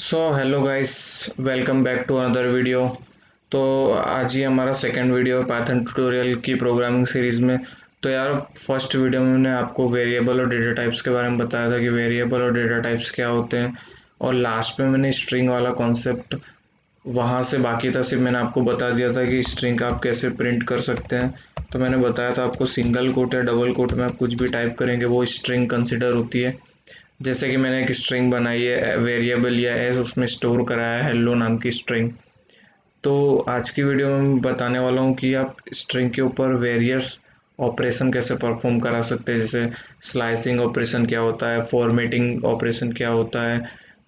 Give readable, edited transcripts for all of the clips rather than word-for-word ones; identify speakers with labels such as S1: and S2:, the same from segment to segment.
S1: So hello guys, welcome back to another video. तो आज ही हमारा सेकंड वीडियो है पाइथन ट्यूटोरियल की प्रोग्रामिंग सीरीज़ में। तो यार, फर्स्ट वीडियो में मैंने आपको वेरिएबल और डेटा टाइप्स के बारे में बताया था कि वेरिएबल और डेटा टाइप्स क्या होते हैं, और लास्ट में मैंने स्ट्रिंग वाला कॉन्सेप्ट वहाँ से बाकी था, सिर्फ मैंने आपको बता दिया था कि स्ट्रिंग आप कैसे प्रिंट कर सकते हैं। तो मैंने बताया था आपको सिंगल कोट या डबल कोट में आप कुछ भी टाइप करेंगे वो स्ट्रिंग कंसिडर होती है। जैसे कि मैंने एक स्ट्रिंग बनाई है वेरिएबल या एस, उसमें स्टोर कराया है हेलो नाम की स्ट्रिंग। तो आज की वीडियो में मैं बताने वाला हूँ कि आप स्ट्रिंग के ऊपर वेरियस ऑपरेशन कैसे परफॉर्म करा सकते हैं। जैसे स्लाइसिंग ऑपरेशन क्या होता है, फॉर्मेटिंग ऑपरेशन क्या होता है,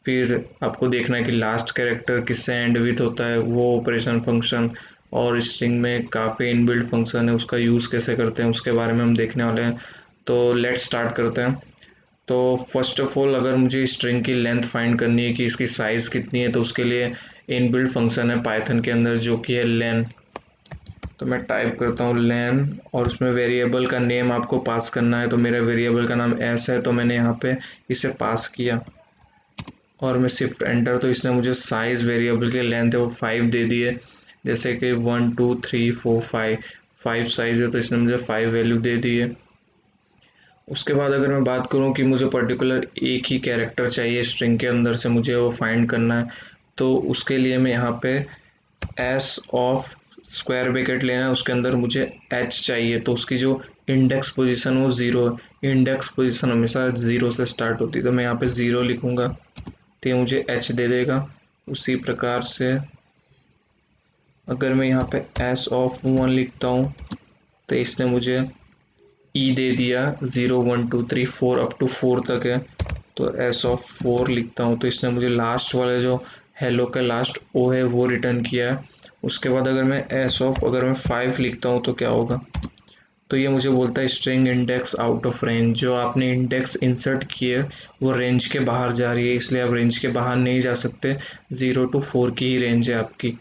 S1: फिर आपको देखना है कि लास्ट कैरेक्टर किससे एंड विथ होता है वो ऑपरेशन फंक्शन, और स्ट्रिंग में काफ़ी इनबिल्ट फंक्शन है उसका यूज़ कैसे करते हैं उसके बारे में हम देखने वाले हैं। तो लेट्स स्टार्ट करते हैं। तो फर्स्ट ऑफ ऑल, अगर मुझे स्ट्रिंग की लेंथ फाइंड करनी है कि इसकी साइज़ कितनी है, तो उसके लिए इनबिल्ट फंक्शन है पाइथन के अंदर जो कि है लेन। तो मैं टाइप करता हूँ लेन, और उसमें वेरिएबल का नेम आपको पास करना है। तो मेरा वेरिएबल का नाम एस है, तो मैंने यहाँ पे इसे पास किया और मैं शिफ्ट एंटर, तो इसने मुझे साइज़ वेरिएबल की लेंथ है वो 5 दे दी है। जैसे कि 1 2 3 4 5, 5 साइज़ है तो इसने मुझे 5 वैल्यू दे दी है। उसके बाद अगर मैं बात करूं कि मुझे पर्टिकुलर एक ही कैरेक्टर चाहिए स्ट्रिंग के अंदर से, मुझे वो फाइंड करना है, तो उसके लिए मैं यहाँ पे एस ऑफ स्क्वायर ब्रैकेट लेना है, उसके अंदर मुझे एच चाहिए, तो उसकी जो इंडेक्स पोजीशन वो ज़ीरो है। इंडेक्स पोजीशन हमेशा ज़ीरो से स्टार्ट होती है, तो मैं यहाँ पे ज़ीरो लिखूँगा तो ये मुझे एच दे देगा। उसी प्रकार से अगर मैं यहाँ पे एस ऑफ वन लिखता हूँ तो इसने मुझे ई दे दिया। 0 1 2 3 4 अप टू 4 तक है, तो एस ऑफ 4 लिखता हूँ तो इसने मुझे लास्ट वाले जो हेलो का लास्ट ओ है वो रिटर्न किया है। उसके बाद अगर मैं एस ऑफ अगर मैं 5 लिखता हूँ तो क्या होगा, तो ये मुझे बोलता है string index out of range. जो आपने इंडेक्स इंसर्ट किए वो रेंज के बाहर जा रही है, इसलिए आप रेंज के बाहर नहीं जा सकते। 0 to 4 की ही रेंज है आपकी।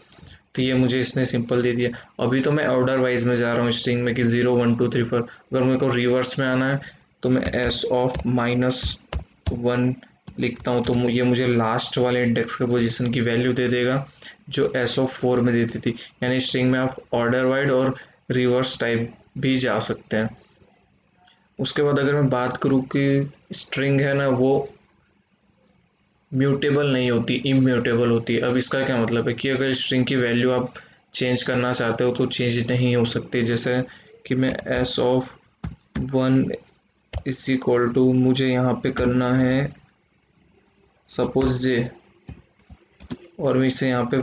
S1: तो ये मुझे इसने सिंपल दे दिया। अभी तो मैं ऑर्डर वाइज में जा रहा हूँ स्ट्रिंग में कि 0 1 2 3 4। अगर मेरे को रिवर्स में आना है तो मैं एस ऑफ -1 लिखता हूँ, तो ये मुझे लास्ट वाले इंडेक्स के पोजीशन की वैल्यू दे देगा जो एस ऑफ 4 में देती थी। यानी स्ट्रिंग में आप ऑर्डर वाइड और रिवर्स टाइप भी जा सकते हैं। उसके बाद अगर मैं बात करूँ कि स्ट्रिंग है ना वो म्यूटेबल नहीं होती, इम्यूटेबल होती है। अब इसका क्या मतलब है कि अगर स्ट्रिंग की वैल्यू आप चेंज करना चाहते हो तो चेंज नहीं हो सकती। जैसे कि मैं S of one is equal to, मुझे यहाँ पे करना है सपोज जे, और मैं इसे यहाँ पे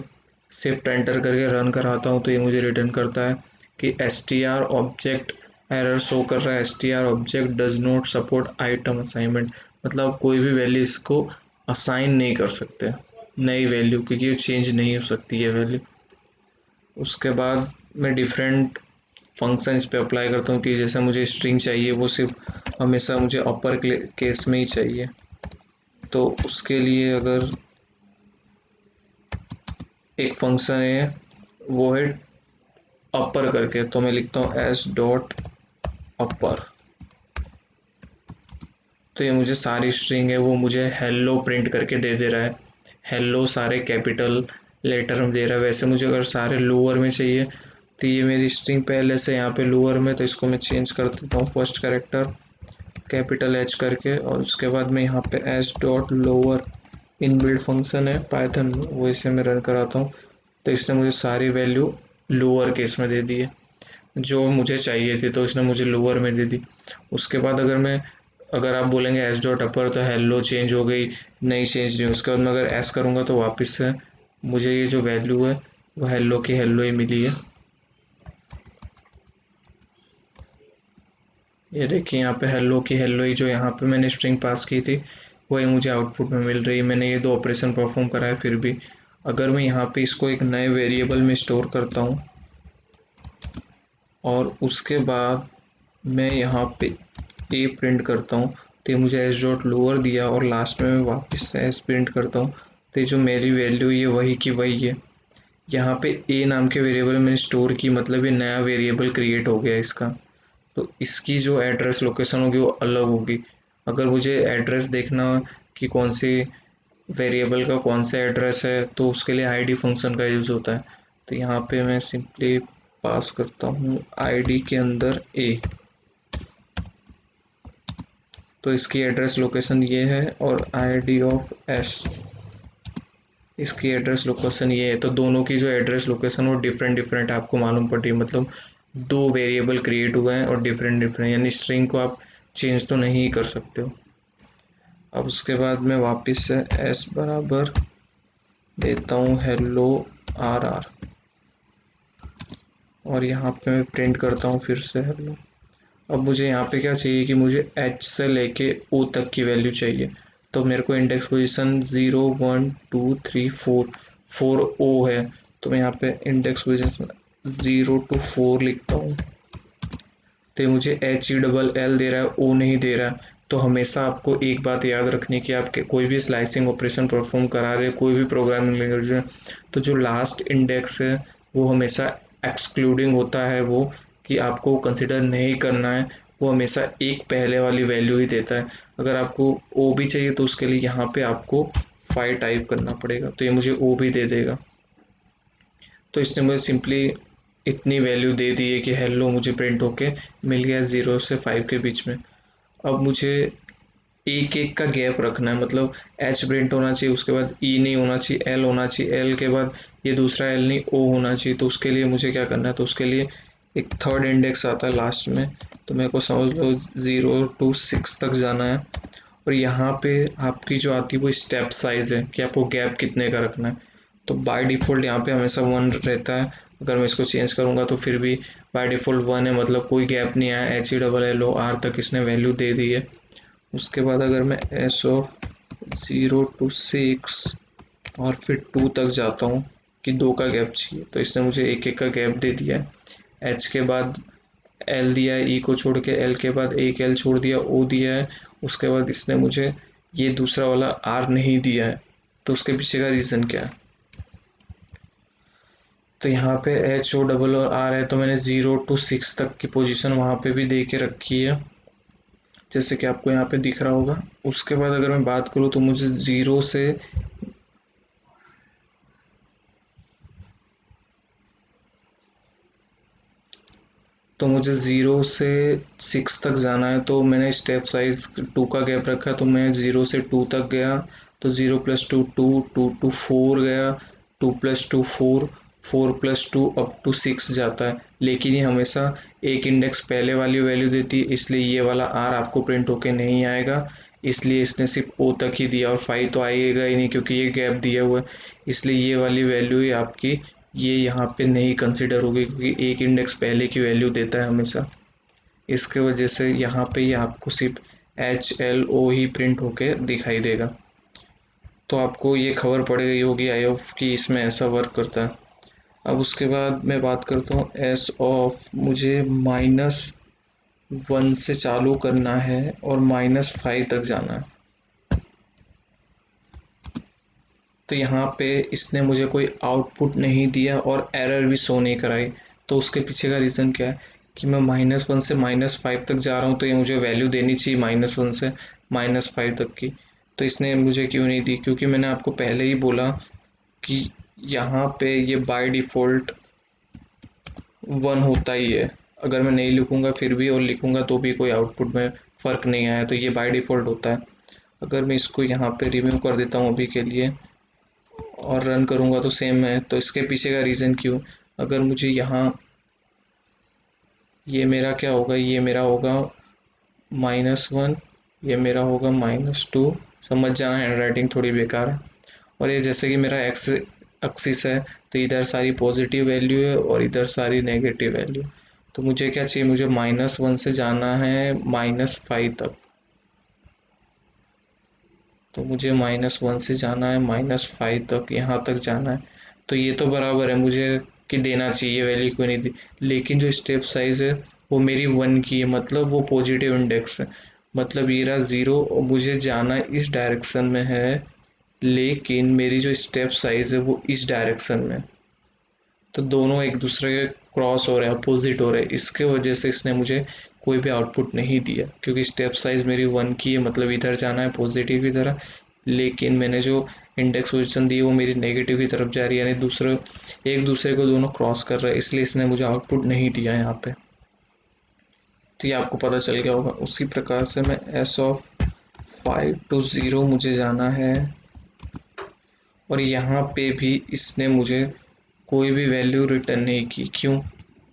S1: शिफ्ट एंटर करके रन कराता हूँ तो ये मुझे रिटर्न करता है कि S T R object error show कर रहा है, S T R object does not support item assignment. मतलब कोई भी वैल्यू इसको असाइन नहीं कर सकते नई वैल्यू, क्योंकि ये चेंज नहीं हो सकती है वैल्यू। उसके बाद मैं डिफरेंट फंक्शन इस पे अप्लाई करता हूँ कि जैसे मुझे स्ट्रिंग चाहिए वो सिर्फ हमेशा मुझे अपर केस में ही चाहिए। तो उसके लिए अगर एक फंक्शन है वो है अपर करके, तो मैं लिखता हूँ एस डॉट अपर, तो ये मुझे सारी स्ट्रिंग है वो मुझे हेलो प्रिंट करके दे रहा है। हेलो सारे कैपिटल लेटर में दे रहा है। वैसे मुझे अगर सारे लोअर में चाहिए तो ये मेरी स्ट्रिंग पहले से यहाँ पे लोअर में, तो इसको मैं चेंज कर देता हूँ फर्स्ट कैरेक्टर कैपिटल एच करके, और उसके बाद मैं यहाँ पे S dot lower inbuilt function है पाइथन में वो इसे मैं रन कराता हूँ, तो इसने मुझे सारी वैल्यू लोअर केस में दे दी है जो मुझे चाहिए थी, तो इसने मुझे लोअर में दे दी। उसके बाद अगर आप बोलेंगे एस डॉट अपर तो हेलो चेंज हो गई, नहीं चेंज नहीं। उसके बाद मैं अगर एस करूँगा तो वापस से मुझे ये जो वैल्यू है वो हेलो की हेलो ही मिली है। ये देखिए यहाँ पे हेलो की हेलो ही जो यहाँ पे मैंने स्ट्रिंग पास की थी वही मुझे आउटपुट में मिल रही है। मैंने ये दो ऑपरेशन परफॉर्म करा है फिर भी। अगर मैं यहाँ पे इसको एक नए वेरिएबल में स्टोर करता हूँ और उसके बाद मैं यहाँ पे ए प्रिंट करता हूँ तो ये मुझे एस डॉट लोअर दिया, और लास्ट में मैं वापस से एस प्रिंट करता हूँ तो ये जो मेरी वैल्यू ये वही की वही है। यहाँ पे ए नाम के वेरिएबल मैंने स्टोर की, मतलब ये नया वेरिएबल क्रिएट हो गया इसका, तो इसकी जो एड्रेस लोकेशन होगी वो अलग होगी। अगर मुझे एड्रेस देखना कि कौन सी वेरिएबल का कौन सा एड्रेस है, तो उसके लिए आईडी फंक्शन का यूज़ होता है। तो यहाँ पे मैं सिंपली पास करता हूँ आईडी के अंदर ए, तो इसकी एड्रेस लोकेशन ये है, और आईडी ऑफ एस, इसकी एड्रेस लोकेशन ये है। तो दोनों की जो एड्रेस लोकेशन वो डिफरेंट डिफरेंट आपको मालूम पड़ रही है, मतलब दो वेरिएबल क्रिएट हुए हैं और डिफरेंट डिफरेंट, यानी स्ट्रिंग को आप चेंज तो नहीं कर सकते हो। अब उसके बाद मैं वापस से एस बराबर देता हूँ हेलो आर आर, और यहाँ पे मैं प्रिंट करता हूँ फिर से हेलो। अब मुझे यहाँ पे क्या चाहिए कि मुझे एच से लेके ओ तक की वैल्यू चाहिए। तो मेरे को इंडेक्स पोजीशन 0 1 2 3 4 4 ओ है, तो मैं यहाँ पे इंडेक्स पोजीशन 0 to 4 लिखता हूँ। तो ये मुझे एच ई डबल एल दे रहा है, ओ नहीं दे रहा है। तो हमेशा आपको एक बात याद रखनी कि आप कोई भी स्लाइसिंग ऑपरेशन परफॉर्म करा रहे हैं, कोई भी प्रोग्रामिंग लैंग्वेज में, तो जो लास्ट इंडेक्स है वो हमेशा एक्सक्लूडिंग होता है, वो कि आपको कंसिडर नहीं करना है, वो हमेशा एक पहले वाली वैल्यू ही देता है। अगर आपको ओ भी चाहिए तो उसके लिए यहाँ पे आपको 5 टाइप करना पड़ेगा, तो ये मुझे ओ भी दे देगा। तो इसने मुझे सिंपली इतनी वैल्यू दे दी है कि हेलो मुझे प्रिंट होके मिल गया 0 से 5 के बीच में। अब मुझे एक एक का गैप रखना है, मतलब एच प्रिंट होना चाहिए, उसके बाद ई नहीं होना चाहिए, एल होना चाहिए, एल के बाद ये दूसरा एल नहीं ओ होना चाहिए। तो उसके लिए मुझे क्या करना है, तो उसके लिए एक थर्ड इंडेक्स आता है लास्ट में, तो मेरे को समझ लो 0 to 6 तक जाना है। और यहाँ पे आपकी जो आती है वो स्टेप साइज है कि आपको गैप कितने का रखना है। तो बाय डिफ़ॉल्ट यहाँ पे हमेशा 1 रहता है, अगर मैं इसको चेंज करूँगा तो फिर भी बाय डिफ़ॉल्ट 1 है, मतलब कोई गैप नहीं आया, H E double L O R तक इसने वैल्यू दे दी है। उसके बाद अगर मैं एस ऑफ 0 to 6 और फिर 2 तक जाता हूँ कि 2 का गैप चाहिए, तो इसने मुझे एक एक का गैप दे दिया है। एच के बाद एल दिया है, ई को छोड़ के, एल के बाद एक एल छोड़ दिया, ओ दिया है। उसके बाद इसने मुझे ये दूसरा वाला आर नहीं दिया है, तो उसके पीछे का रीज़न क्या है। तो यहाँ पे एच ओ डबल और आर है, तो मैंने 0 to 6 तक की पोजीशन वहाँ पे भी दे के रखी है, जैसे कि आपको यहाँ पे दिख रहा होगा। उसके बाद अगर मैं बात करूँ तो मुझे 0 से तो मुझे 0 से 6 तक जाना है, तो मैंने स्टेप साइज 2 का गैप रखा, तो मैं 0 से 2 तक गया, तो 0 + 2 2 2 to 4 गया, 2 + 2 4 4 + 2 अप टू 6 जाता है। लेकिन ये हमेशा एक इंडेक्स पहले वाली वैल्यू देती है, इसलिए ये वाला आर आपको प्रिंट होके नहीं आएगा, इसलिए इसने सिर्फ ओ तक ही दिया, और 5 तो आएगा ही नहीं क्योंकि ये गैप दिया हुआ है। इसलिए ये वाली वैल्यू ही आपकी ये यहाँ पे नहीं कंसिडर होगी, क्योंकि एक इंडेक्स पहले की वैल्यू देता है हमेशा। इसके वजह से यहाँ पे ये आपको सिर्फ एच एल ओ ही प्रिंट होके दिखाई देगा। तो आपको ये खबर पड़ गई होगी आई ऑफ कि इसमें ऐसा वर्क करता है। अब उसके बाद मैं बात करता हूँ एस ऑफ, मुझे -1 से चालू करना है और -5 तक जाना है। तो यहाँ पे इसने मुझे कोई आउटपुट नहीं दिया और एरर भी शो नहीं कराई। तो उसके पीछे का रीज़न क्या है कि मैं -1 से -5 तक जा रहा हूँ, तो ये मुझे वैल्यू देनी चाहिए -1 से -5 तक की। तो इसने मुझे क्यों नहीं दी, क्योंकि मैंने आपको पहले ही बोला कि यहाँ पे ये बाय डिफ़ॉल्ट 1 होता ही है। अगर मैं नहीं लिखूँगा फिर भी और लिखूँगा तो भी कोई आउटपुट में फ़र्क नहीं आया, तो ये बाय डिफ़ॉल्ट होता है। अगर मैं इसको यहाँ पे रिमूव कर देता हूँ अभी के लिए और रन करूँगा तो सेम है। तो इसके पीछे का रीज़न क्यों, अगर मुझे यहाँ ये मेरा क्या होगा, ये मेरा होगा -1, ये मेरा होगा -2। समझ जाना, हैंड राइटिंग थोड़ी बेकार है। और ये जैसे कि मेरा एक्स एक्सिस है, तो इधर सारी पॉजिटिव वैल्यू है और इधर सारी नेगेटिव वैल्यू। तो मुझे क्या चाहिए, मुझे -1 से जाना है -5 तक। तो मुझे -1 से जाना है -5 तक, यहाँ तक जाना है। तो ये तो बराबर है मुझे कि देना चाहिए, वैल्यू क्यों नहीं दी। लेकिन जो स्टेप साइज है वो मेरी 1 की है, मतलब वो पॉजिटिव इंडेक्स है, मतलब ये रहा 0 और मुझे जाना इस डायरेक्शन में है, लेकिन मेरी जो स्टेप साइज है वो इस डायरेक्शन में। तो दोनों एक दूसरे के क्रॉस हो रहे हैं, अपोजिट हो रहे हैं, इसके वजह से इसने मुझे कोई भी आउटपुट नहीं दिया, क्योंकि स्टेप साइज मेरी 1 की है, मतलब इधर जाना है पॉजिटिव की तरह। लेकिन मैंने जो इंडेक्स पोजीशन दी है वो मेरी नेगेटिव की तरफ जा रही है, यानी एक दूसरे को दोनों क्रॉस कर रहे हैं, इसलिए इसने मुझे आउटपुट नहीं दिया यहाँ पे। तो ये आपको पता चल गया होगा। उसी प्रकार से मैं एस ऑफ 5 to 0 मुझे जाना है, और यहाँ पे भी इसने मुझे कोई भी वैल्यू रिटर्न नहीं की। क्यों?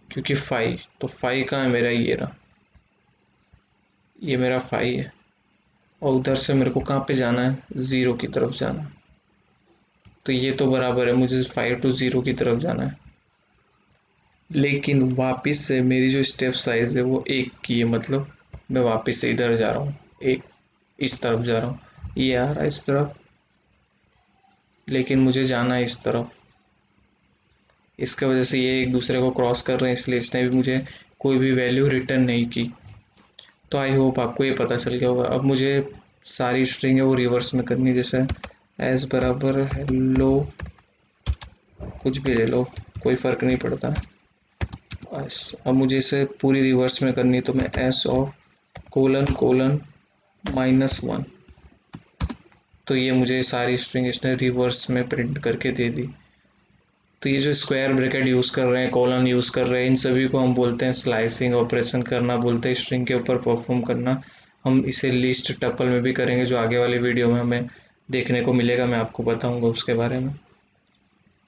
S1: क्योंकि 5, तो 5 कहाँ है मेरा? ये रहा, ये मेरा 5 है, और उधर से मेरे को कहाँ पे जाना है? 0 की तरफ जाना है। तो ये तो बराबर है, मुझे 5 to 0 की तरफ जाना है, लेकिन वापस से मेरी जो स्टेप साइज है वो 1 की है, मतलब मैं वापस से इधर जा रहा हूँ, एक इस तरफ जा रहा हूँ, ये आ रहा है इस तरफ, लेकिन मुझे जाना है इस तरफ। इसके वजह से ये एक दूसरे को क्रॉस कर रहे हैं, इसलिए इसने भी मुझे कोई भी वैल्यू रिटर्न नहीं की। तो आई होप आपको ये पता चल गया होगा। अब मुझे सारी स्ट्रिंग है वो रिवर्स में करनी है, जैसे एस बराबर हेलो, कुछ भी ले लो, कोई फ़र्क नहीं पड़ता। बस अब मुझे इसे पूरी रिवर्स में करनी है, तो मैं एस ऑफ कोलन कोलन -1, तो ये मुझे सारी स्ट्रिंग इसने रिवर्स में प्रिंट करके दे दी। तो ये जो स्क्वायर ब्रैकेट यूज़ कर रहे हैं, कॉलन यूज़ कर रहे हैं, इन सभी को हम बोलते हैं स्लाइसिंग ऑपरेशन करना, बोलते हैं स्ट्रिंग के ऊपर परफॉर्म करना। हम इसे लिस्ट टपल में भी करेंगे, जो आगे वाली वीडियो में हमें देखने को मिलेगा, मैं आपको बताऊंगा उसके बारे में।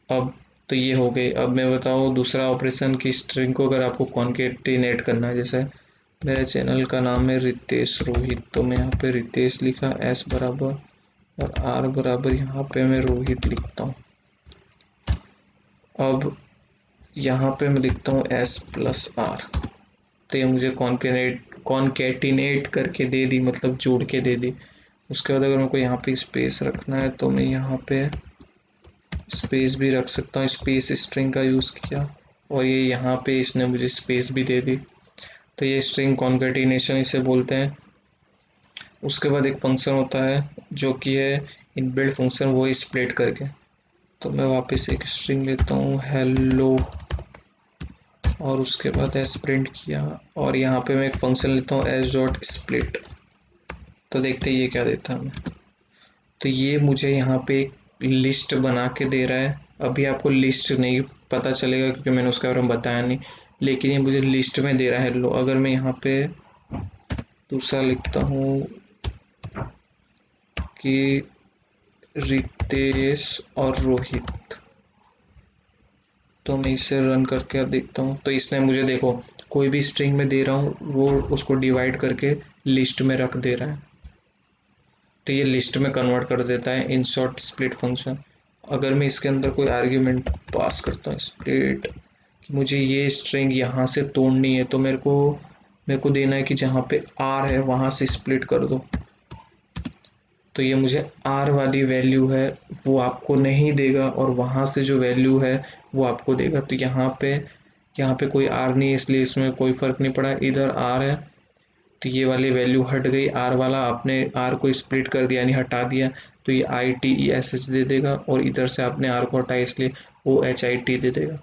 S1: अब तो ये हो गई। अब मैं बताऊँ दूसरा ऑपरेशन की, स्ट्रिंग को अगर आपको कॉन्केटिनेट करना है, जैसे मेरे चैनल का नाम है रितेश रोहित, तो मैं यहाँ पे रितेश लिखा एस बराबर, और आर बराबर यहाँ पे मैं रोहित लिखता हूँ। अब यहाँ पे मैं लिखता हूँ एस प्लस आर, तो ये मुझे कॉन्केटिनेट करके दे दी, मतलब जोड़ के दे दी। उसके बाद अगर मेरे को यहाँ पे स्पेस रखना है, तो मैं यहाँ पे स्पेस भी रख सकता हूँ, स्पेस स्ट्रिंग का यूज़ किया, और ये यहाँ पे इसने मुझे स्पेस भी दे दी। तो ये स्ट्रिंग कॉन्केटिनेशन इसे बोलते हैं। उसके बाद एक फंक्शन होता है जो कि है इनबिल्ट फंक्शन, वो स्प्लिट करके। तो मैं वापस एक स्ट्रिंग लेता हूँ हेलो, और उसके बाद एस प्रिंट किया, और यहाँ पे मैं एक फंक्शन लेता हूँ एस डॉट स्प्लिट। तो देखते हैं ये क्या देता है हमें। तो ये मुझे यहाँ पे एक लिस्ट बना के दे रहा है। अभी आपको लिस्ट नहीं पता चलेगा क्योंकि मैंने उसके बारे में बताया नहीं, लेकिन ये मुझे लिस्ट में दे रहा है लो। अगर मैं यहाँ पे दूसरा लिखता हूँ कि रितेश और रोहित, तो मैं इसे रन करके अब देखता हूँ, तो इसने मुझे देखो कोई भी स्ट्रिंग में दे रहा हूँ वो उसको डिवाइड करके लिस्ट में रख दे रहा है, तो ये लिस्ट में कन्वर्ट कर देता है इन शॉर्ट स्प्लिट फंक्शन। अगर मैं इसके अंदर कोई आर्ग्यूमेंट पास करता हूँ स्प्लिट, कि मुझे ये स्ट्रिंग यहाँ से तोड़नी है, तो मेरे को देना है कि जहाँ पे आर है वहाँ से स्प्लिट कर दो, तो ये मुझे आर वाली वैल्यू है वो आपको नहीं देगा, और वहाँ से जो वैल्यू है वो आपको देगा। तो यहाँ पे कोई आर नहीं है, इसलिए इसमें कोई फ़र्क नहीं पड़ा, इधर आर है, तो ये वाली वैल्यू हट गई। आर वाला आपने आर को स्प्लिट कर दिया यानी हटा दिया, तो ये ITESH दे देगा, और इधर से आपने आर को हटाया इसलिए OHIT दे देगा।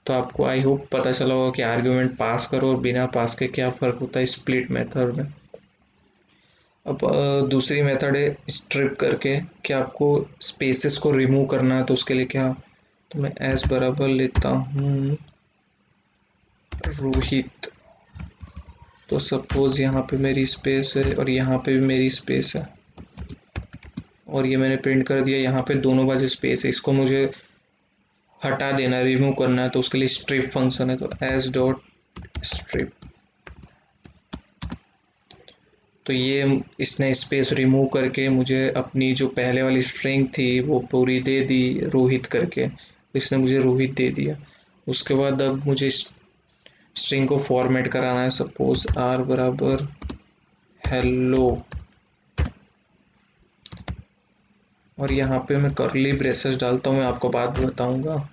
S1: तो आपको आई होप पता चला होगा कि आर्ग्यूमेंट पास करो और बिना पास के क्या फ़र्क होता है स्प्लिट मेथड में। अब दूसरी मेथड है स्ट्रिप करके, कि आपको स्पेसेस को रिमूव करना है, तो उसके लिए क्या, तो मैं एस बराबर लेता हूँ रोहित, तो सपोज यहाँ पे मेरी स्पेस है और यहाँ पे भी मेरी स्पेस है, और ये मैंने प्रिंट कर दिया। यहाँ पे दोनों बाजू स्पेस है, इसको मुझे हटा देना, रिमूव करना है, तो उसके लिए स्ट्रिप फंक्शन है, तो एस डॉट स्ट्रिप। तो ये इसने स्पेस रिमूव करके मुझे अपनी जो पहले वाली स्ट्रिंग थी वो पूरी दे दी रोहित करके, तो इसने मुझे रोहित दे दिया। उसके बाद अब मुझे स्ट्रिंग को फॉर्मेट कराना है, सपोज आर बराबर हेलो, और यहाँ पे मैं करली ब्रेसेस डालता हूँ, मैं आपको बाद में बताऊँगा।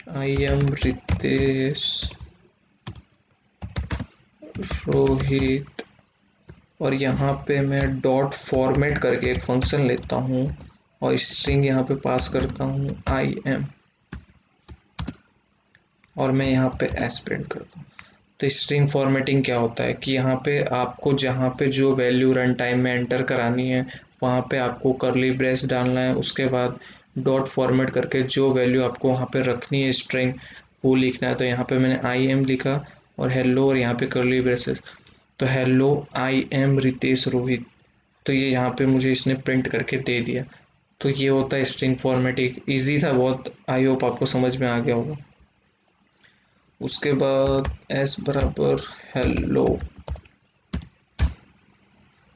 S1: आई एम रितेश रोहित, और यहाँ पे मैं डॉट फॉर्मेट करके एक फंक्शन लेता हूँ और स्ट्रिंग यहाँ पे पास करता हूँ आई एम, और मैं यहाँ पे एस प्रिंट करता हूँ। तो स्ट्रिंग फॉर्मेटिंग क्या होता है कि यहाँ पे आपको जहाँ पे जो वैल्यू रन टाइम में एंटर करानी है वहाँ पे आपको करली ब्रेस डालना है, उसके बाद डॉट फॉर्मेट करके जो वैल्यू आपको वहाँ पे रखनी है स्ट्रिंग वो लिखना है। तो यहाँ पे मैंने आई एम लिखा और हेलो और यहाँ पे करली ब्रेसेस, तो hello I am Ritesh Rohit, तो ये यहाँ पे मुझे इसने प्रिंट करके दे दिया। तो ये होता है स्ट्रिंग फॉर्मेटिंग। ईजी था बहुत, आई होप आपको समझ में आ गया होगा। उसके बाद एस बराबर हेलो,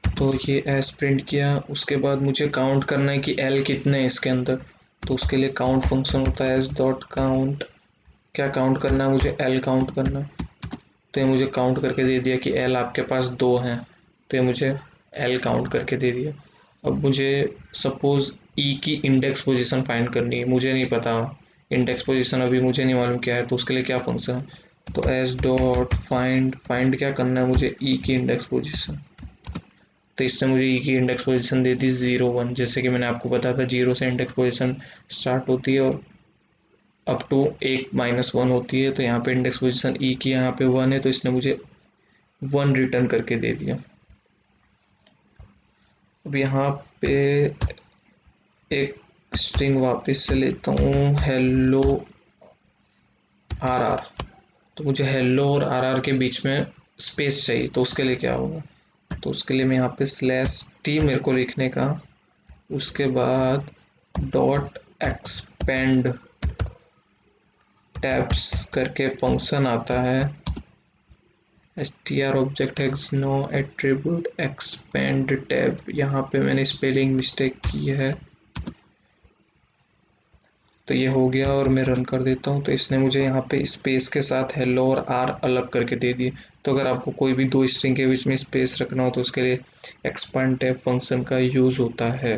S1: तो ये एस प्रिंट किया। उसके बाद मुझे काउंट करना है कि एल कितने हैं इसके अंदर, तो उसके लिए काउंट फंक्शन होता है एस डॉट काउंट। क्या काउंट करना है मुझे? एल काउंट करना है। तो ये मुझे काउंट करके दे दिया कि एल आपके पास 2 हैं, तो ये मुझे एल काउंट करके दे दिया। अब मुझे सपोज़ ई की इंडेक्स पोजीशन फाइंड करनी है, मुझे नहीं पता इंडेक्स पोजीशन, अभी मुझे नहीं मालूम क्या है, तो उसके लिए क्या फंक्शन है? तो एस डॉट फाइंड क्या करना है मुझे? ई की इंडेक्स पोजीशन। तो इससे मुझे ई की इंडेक्स पोजीशन दे दी 0 1, जैसे कि मैंने आपको बताया था 0 से इंडेक्स पोजीशन स्टार्ट होती है और अप टू 1 -1 होती है। तो यहाँ पे इंडेक्स पोजीशन ई की यहाँ पे 1 है, तो इसने मुझे 1 रिटर्न करके दे दिया। अब यहाँ पे एक स्ट्रिंग वापस से लेता हूँ, हेलो आर आर। तो मुझे हेलो और आर आर के बीच में स्पेस चाहिए, तो उसके लिए क्या होगा? तो उसके लिए मैं यहाँ पे /t मेरे को लिखने का, उसके बाद डॉट एक्सपेंड टैब्स करके फंक्शन आता है, str object has no attribute expand tab. यहाँ पे मैंने स्पेलिंग मिस्टेक की है, तो ये हो गया और मैं रन कर देता हूँ। तो इसने मुझे यहाँ पे स्पेस के साथ हेलो और आर अलग करके दे दिए। तो अगर आपको कोई भी 2 स्ट्रिंग के बीच में स्पेस रखना हो तो उसके लिए एक्सपेंड टैब फंक्शन का यूज़ होता है।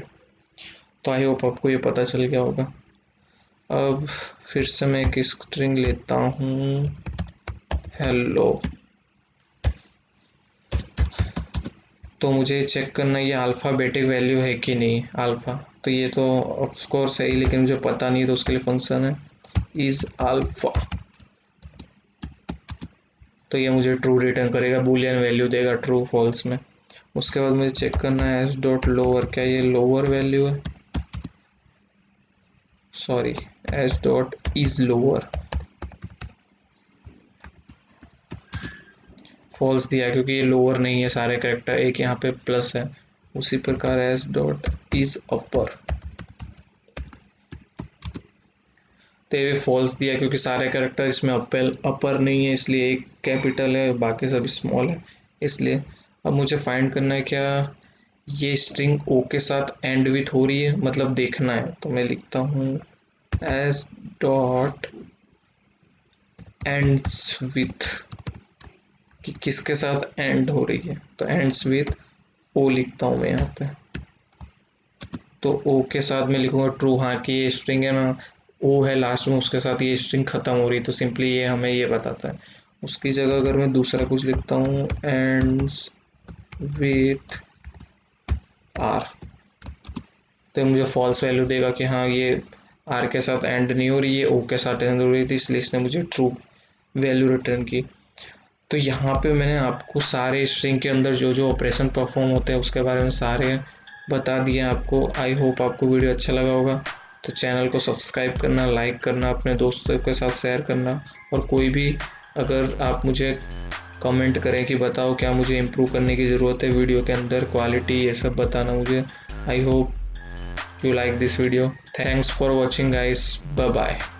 S1: तो आई होप आपको ये पता चल गया होगा। अब फिर से मैं एक स्ट्रिंग लेता हूँ, हेलो। तो मुझे चेक करना है ये अल्फ़ाबेटिक वैल्यू है कि नहीं, अल्फ़ा। तो ये तो ऑफ कोर्स है ही, लेकिन मुझे पता नहीं, तो उसके लिए फंक्शन है इज़ अल्फ़ा। तो ये मुझे ट्रू रिटर्न करेगा, बूलियन वैल्यू देगा ट्रू फॉल्स में। उसके बाद मुझे चेक करना है एस डॉट लोअर, क्या ये लोअर वैल्यू है? Sorry, S dot is lower, false दिया क्योंकि ये लोअर नहीं है सारे कैरेक्टर, एक यहाँ पे प्लस है। उसी प्रकार एस डॉट इज अपर, तो ये फॉल्स दिया क्योंकि सारे कैरेक्टर इसमें अपर नहीं है, इसलिए एक कैपिटल है बाकी सब स्मॉल है इसलिए। अब मुझे फाइंड करना है क्या ये स्ट्रिंग ओ के साथ एंड विथ हो रही है, मतलब देखना है। तो मैं लिखता हूँ एस डॉट एंड्स विथ, कि किसके साथ एंड हो रही है, तो एंड्स विथ ओ लिखता हूँ मैं यहाँ पे। तो ओ के साथ मैं लिखूँगा ट्रू, हाँ कि ये स्ट्रिंग है ना, ओ है लास्ट में, उसके साथ ये स्ट्रिंग ख़त्म हो रही है, तो सिंपली ये हमें ये बताता है। उसकी जगह अगर मैं दूसरा कुछ लिखता हूँ एंड्स विथ आर, तो मुझे फॉल्स वैल्यू देगा कि हाँ ये आर के साथ एंड नहीं हो रही है, ओ के साथ एंड हो रही थी, इसलिए इसने मुझे ट्रू वैल्यू रिटर्न की। तो यहाँ पे मैंने आपको सारे स्ट्रिंग के अंदर जो जो ऑपरेशन परफॉर्म होते हैं उसके बारे में सारे बता दिए आपको। आई होप आपको वीडियो अच्छा लगा होगा। तो चैनल को सब्सक्राइब करना, लाइक करना, अपने दोस्तों के साथ शेयर करना, और कोई भी अगर आप मुझे कमेंट करें कि बताओ क्या मुझे इम्प्रूव करने की ज़रूरत है वीडियो के अंदर, क्वालिटी, ये सब बताना मुझे। I hope you like this video. Thanks for watching guys. Bye bye.